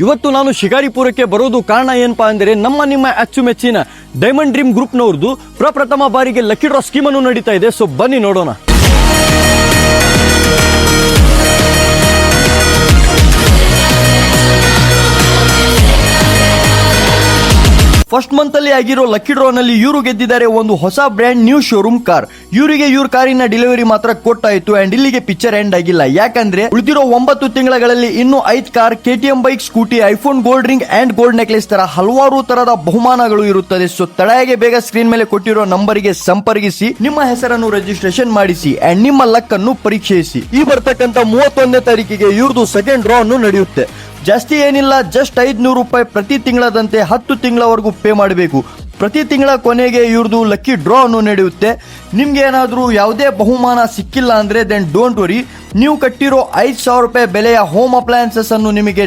ಇವತ್ತು ನಾನು ಶಿಕಾರಿಪುರಕ್ಕೆ ಬರೋದು ಕಾರಣ ಏನಪ್ಪಾ ಅಂದರೆ ನಿಮ್ಮ ಅಚ್ಚುಮೆಚ್ಚಿನ ಡೈಮಂಡ್ ಡ್ರೀಮ್ ಗ್ರೂಪ್ನವ್ರದ್ದು ಪ್ರಪ್ರಥಮ ಬಾರಿಗೆ ಲಕ್ಕಿ ಡ್ರಾ ಸ್ಕೀಮ್ ಅನ್ನು ನಡೀತಾ ಇದೆ. ಸೊ ಬನ್ನಿ ನೋಡೋಣ. ಫಸ್ಟ್ ಮಂತ್ ಅಲ್ಲಿ ಆಗಿರೋ ಲಕ್ಕಿ ಡ್ರಾ ನಲ್ಲಿ ಇವರು ಗೆದ್ದಿದ್ದಾರೆ ಒಂದು ಹೊಸ ಬ್ರ್ಯಾಂಡ್ ನ್ಯೂ ಶೋರೂಮ್ ಕಾರ್. ಇವರಿಗೆ ಇವ್ರ ಕಾರಿನ ಡೆಲಿವರಿ ಮಾತ್ರ ಕೊಟ್ಟಾಯ್ತು. ಅಂಡ್ ಇಲ್ಲಿಗೆ ಪಿಕ್ಚರ್ ಎಂಡ್ ಆಗಿಲ್ಲ, ಯಾಕಂದ್ರೆ ಉಳಿದಿರೋ 9 ತಿಂಗಳಲ್ಲಿ ಇನ್ನು 5 car, KTM bike, scooty, iPhone gold ring and gold necklace ತರ ಹಲವಾರು ತರದ ಬಹುಮಾನಗಳು ಇರುತ್ತದೆ. ಸೊ ತಡೆಯಾಗೆ ಬೇಗ ಸ್ಕ್ರೀನ್ ಮೇಲೆ ಕೊಟ್ಟಿರೋ ನಂಬರಿಗೆ ಸಂಪರ್ಕಿಸಿ ನಿಮ್ಮ ಹೆಸರನ್ನು ರಿಜಿಸ್ಟ್ರೇಷನ್ ಮಾಡಿಸಿ ಅಂಡ್ ನಿಮ್ಮ ಲಕ್ ಅನ್ನು ಪರೀಕ್ಷಿಸಿ. ಈ ಬರ್ತಕ್ಕಂತ 31ನೇ ತಾರೀಕಿಗೆ ಇವ್ರದ್ದು ಸೆಕೆಂಡ್ ಡ್ರಾ ಅನ್ನು ನಡೆಯುತ್ತೆ. ಜಾಸ್ತಿ ಏನಿಲ್ಲ, ಜಸ್ಟ್ 500 ರೂಪಾಯಿ ಪ್ರತಿ ತಿಂಗಳದಂತೆ 10 ತಿಂಗಳವರೆಗೂ ಪೇ ಮಾಡಬೇಕು. ಪ್ರತಿ ತಿಂಗಳ ಕೊನೆಗೆ ಇವ್ರದ್ದು ಲಕ್ಕಿ ಡ್ರಾ ಅನ್ನು ನಡೆಯುತ್ತೆ. ನಿಮ್ಗೆ ಏನಾದರೂ ಯಾವುದೇ ಬಹುಮಾನ ಸಿಕ್ಕಿಲ್ಲ ಅಂದ್ರೆ ದೆನ್ ಡೋಂಟ್ ವರಿ, ನೀವು ಕಟ್ಟಿರೋ 5,000 ರೂಪಾಯಿ ಬೆಲೆಯ ಹೋಮ್ ಅಪ್ಲಯನ್ಸಸ್ ಅನ್ನು ನಿಮಗೆ